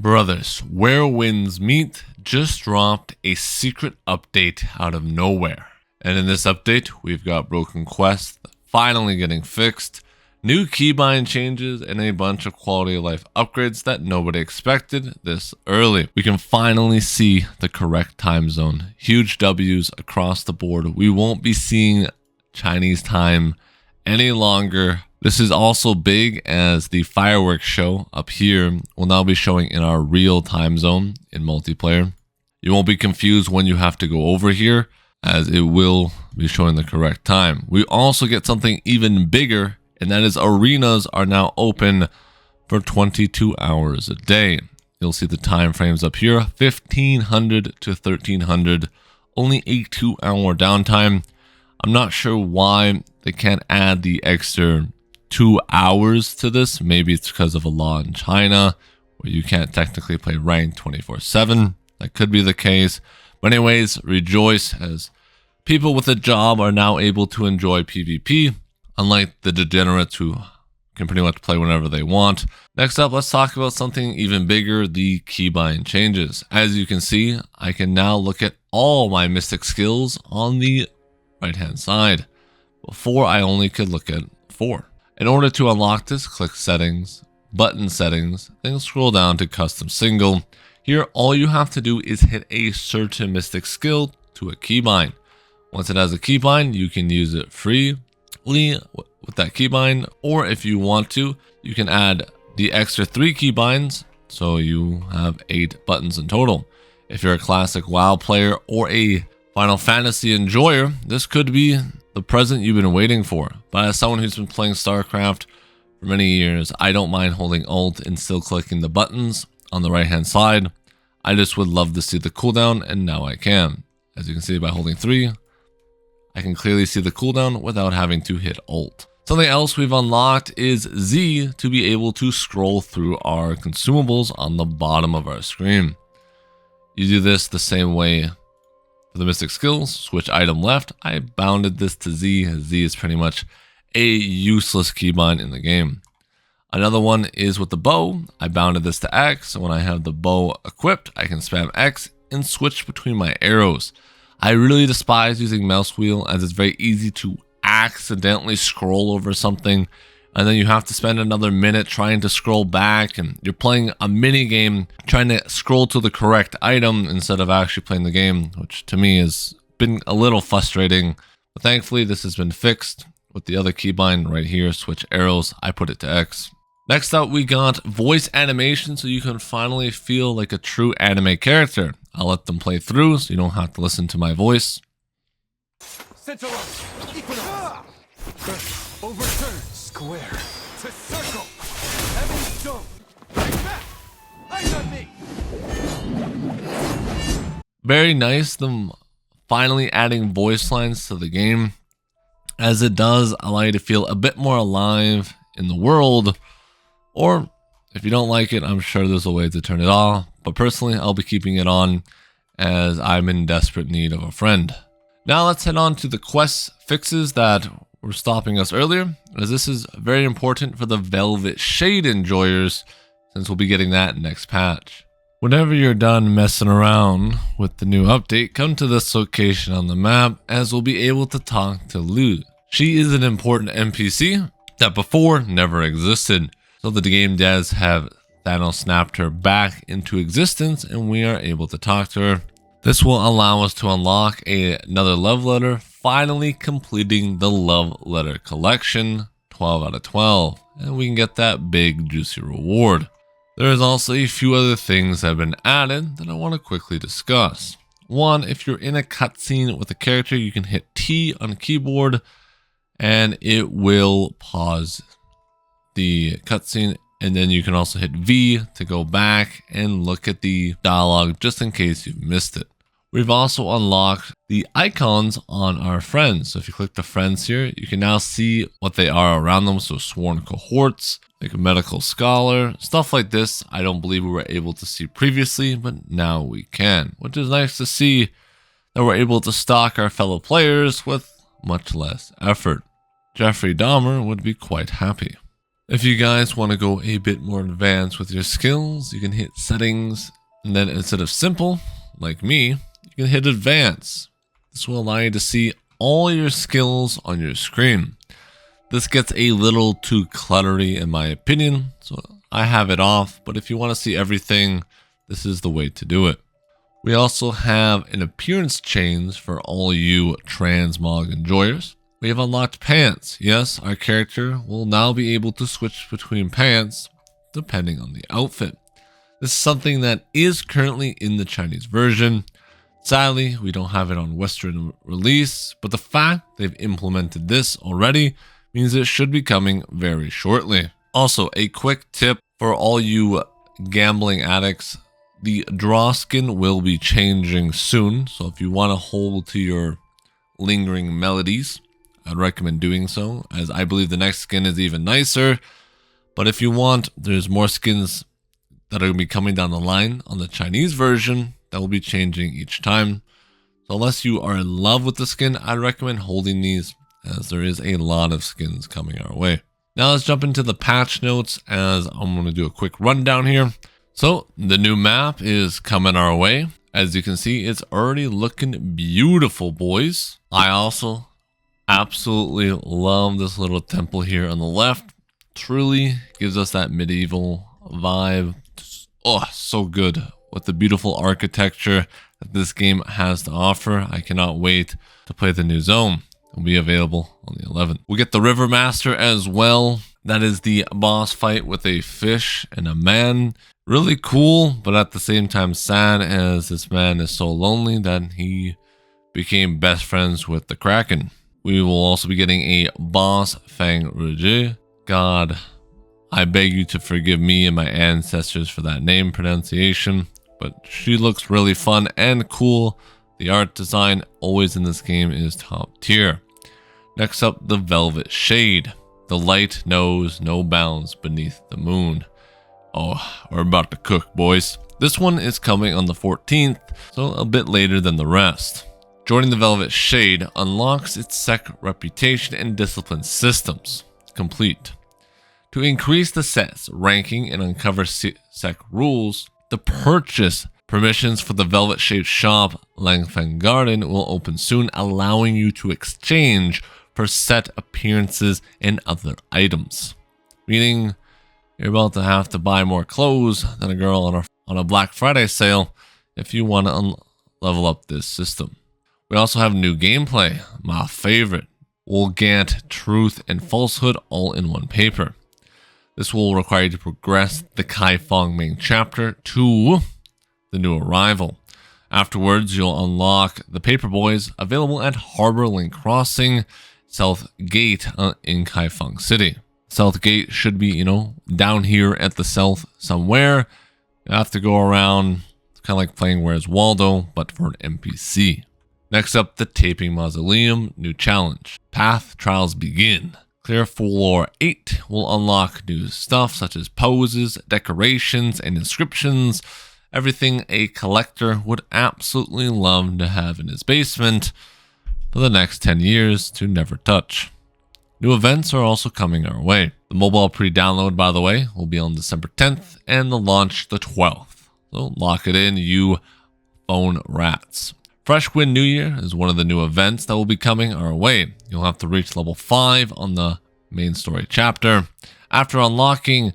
Brothers, where winds meet just dropped a secret update out of nowhere. And in this update, we've got broken quests finally getting fixed, new keybind changes, and a bunch of quality of life upgrades that nobody expected this early. We can finally see the correct time zone. Huge W's across the board. We won't be seeing Chinese time any longer. This is also big as the fireworks show up here will now be showing in our real time zone in multiplayer. You won't be confused when you have to go over here, as it will be showing the correct time. We also get something even bigger, and that is arenas are now open for 22 hours a day. You'll see the time frames up here, 1500 to 1300, only a 2-hour downtime. I'm not sure why they can't add the extra 2 hours to this. Maybe it's because of a law in China where you can't technically play ranked 24/7. That could be the case. But anyways, rejoice as people with a job are now able to enjoy PvP, unlike the degenerates who can pretty much play whenever they want. Next up, let's talk about something even bigger, the keybind changes. As you can see, I can now look at all my mystic skills on the right hand side. Before, I only could look at 4. In order to unlock this, click settings, button settings, then scroll down to custom single. Here, all you have to do is hit a certain mystic skill to a keybind. Once it has a keybind, you can use it freely with that keybind, or if you want to, you can add the extra 3 keybinds, so you have 8 buttons in total. If you're a classic WoW player or a Final Fantasy enjoyer, this could be the present you've been waiting for. But as someone who's been playing StarCraft for many years, I don't mind holding Alt and still clicking the buttons on the right hand side. I just would love to see the cooldown, and now I can. As you can see by holding 3, I can clearly see the cooldown without having to hit Alt. Something else we've unlocked is Z to be able to scroll through our consumables on the bottom of our screen. You do this the same way for the mystic skills, switch item left. I bounded this to Z, as Z is pretty much a useless keybind in the game. Another one is with the bow. I bounded this to X, so when I have the bow equipped, I can spam X and switch between my arrows. I really despise using mouse wheel, as it's very easy to accidentally scroll over something, and then you have to spend another minute trying to scroll back, and you're playing a mini game trying to scroll to the correct item instead of actually playing the game, which to me has been a little frustrating. But thankfully this has been fixed with the other keybind right here, switch arrows. I put it to X. Next up, we got voice animation, so you can finally feel like a true anime character. I'll let them play through so you don't have to listen to my voice. Overturn square to circle. Heaven's dome. Break back. Eyes on me. Very nice, them finally adding voice lines to the game, as it does allow you to feel a bit more alive in the world. Or if you don't like it, I'm sure there's a way to turn it off. But personally, I'll be keeping it on as I'm in desperate need of a friend. Now let's head on to the quest fixes that were stopping us earlier, as this is very important for the Velvet Shade enjoyers, since we'll be getting that next patch. Whenever you're done messing around with the new update, come to this location on the map, as we'll be able to talk to Lu. She is an important NPC that before never existed. So the game devs have Thanos snapped her back into existence, and we are able to talk to her. This will allow us to unlock another love letter, finally completing the love letter collection, 12 out of 12, and we can get that big juicy reward. There is also a few other things that have been added that I want to quickly discuss. One, if you're in a cutscene with a character, you can hit T on the keyboard and it will pause the cutscene, and then you can also hit V to go back and look at the dialogue just in case you've missed it. We've also unlocked the icons on our friends. So if you click the friends here, you can now see what they are around them. So sworn cohorts, like a medical scholar, stuff like this. I don't believe we were able to see previously, but now we can, which is nice to see that we're able to stalk our fellow players with much less effort. Jeffrey Dahmer would be quite happy. If you guys want to go a bit more advanced with your skills, you can hit settings, and then instead of simple, like me, you can hit advanced. This will allow you to see all your skills on your screen. This gets a little too cluttery in my opinion, so I have it off, but if you want to see everything, this is the way to do it. We also have an appearance change for all you Transmog enjoyers. We have unlocked pants. Yes, our character will now be able to switch between pants depending on the outfit. This is something that is currently in the Chinese version. Sadly, we don't have it on Western release, but the fact they've implemented this already means it should be coming very shortly. Also, a quick tip for all you gambling addicts. The draw skin will be changing soon, so if you want to hold to your lingering melodies, I'd recommend doing so, as I believe the next skin is even nicer. But if you want, there's more skins that are going to be coming down the line on the Chinese version that will be changing each time. So unless you are in love with the skin, I'd recommend holding these, as there is a lot of skins coming our way. Now let's jump into the patch notes, as I'm going to do a quick rundown here. So the new map is coming our way. As you can see, it's already looking beautiful, boys. I also absolutely love this little temple here on the left. Truly gives us that medieval vibe. Oh, so good with the beautiful architecture that this game has to offer. I cannot wait to play the new zone. It will be available on the 11th. We get the River Master as well. That is the boss fight with a fish and a man. Really cool, but at the same time sad, as this man is so lonely that he became best friends with the Kraken. We will also be getting a boss, Fang Rouji. God, I beg you to forgive me and my ancestors for that name pronunciation, but she looks really fun and cool. The art design always in this game is top tier. Next up, the Velvet Shade. The light knows no bounds beneath the moon. Oh, we're about to cook, boys. This one is coming on the 14th, so a bit later than the rest. Joining the Velvet Shade unlocks its sec reputation and discipline systems. Complete. To increase the set's ranking and uncover sec rules, the purchase permissions for the Velvet Shade shop Langfang Garden will open soon, allowing you to exchange for set appearances and other items. Meaning, you're about to have to buy more clothes than a girl on a Black Friday sale if you want to level up this system. We also have new gameplay, my favorite. We'll get truth and falsehood all in one paper. This will require you to progress the Kaifeng main chapter to the new arrival. Afterwards, you'll unlock the paper boys available at Harbor Link Crossing, South Gate in Kaifeng City. South Gate should be, down here at the south somewhere. You have to go around. It's kind of like playing Where's Waldo, but for an NPC. Next up, the Taping Mausoleum, new challenge. Path trials begin. Clear floor 8 will unlock new stuff such as poses, decorations, and inscriptions. Everything a collector would absolutely love to have in his basement for the next 10 years to never touch. New events are also coming our way. The mobile pre-download, by the way, will be on December 10th and the launch the 12th. So lock it in, you phone rats. Fresh Wind New Year is one of the new events that will be coming our way. You'll have to reach level 5 on the main story chapter. After unlocking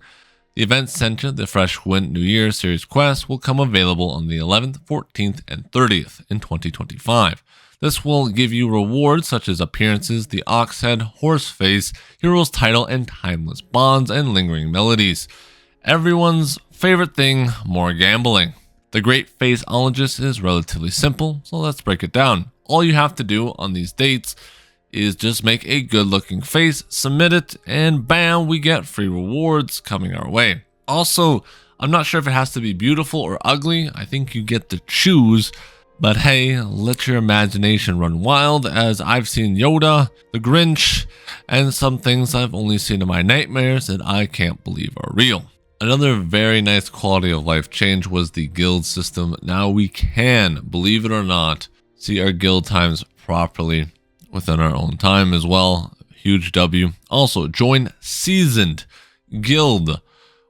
the event center, the Fresh Wind New Year series quest will come available on the 11th, 14th, and 30th in 2025. This will give you rewards such as appearances, the Ox Head, Horse Face, Hero's Title, and Timeless Bonds and Lingering Melodies. Everyone's favorite thing, more gambling. The Great Faceologist is relatively simple, so let's break it down. All you have to do on these dates is just make a good looking face, submit it, and bam, we get free rewards coming our way. Also, I'm not sure if it has to be beautiful or ugly. I think you get to choose. But hey, let your imagination run wild, as I've seen Yoda, the Grinch, and some things I've only seen in my nightmares that I can't believe are real. Another very nice quality of life change was the guild system. Now we can, believe it or not, see our guild times properly within our own time as well. Huge W. Also, join seasoned Guild.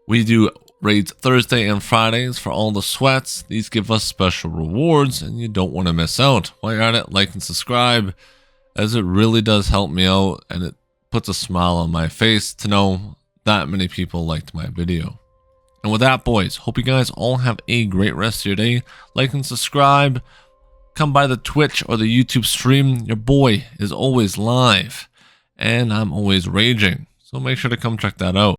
We do raids Thursday and Fridays for all the sweats. These give us special rewards and you don't want to miss out. While you're at it, like and subscribe, as it really does help me out and it puts a smile on my face to know that many people liked my video. And with that, boys, hope you guys all have a great rest of your day. Like and subscribe. Come by the Twitch or the YouTube stream. Your boy is always live and I'm always raging. So make sure to come check that out.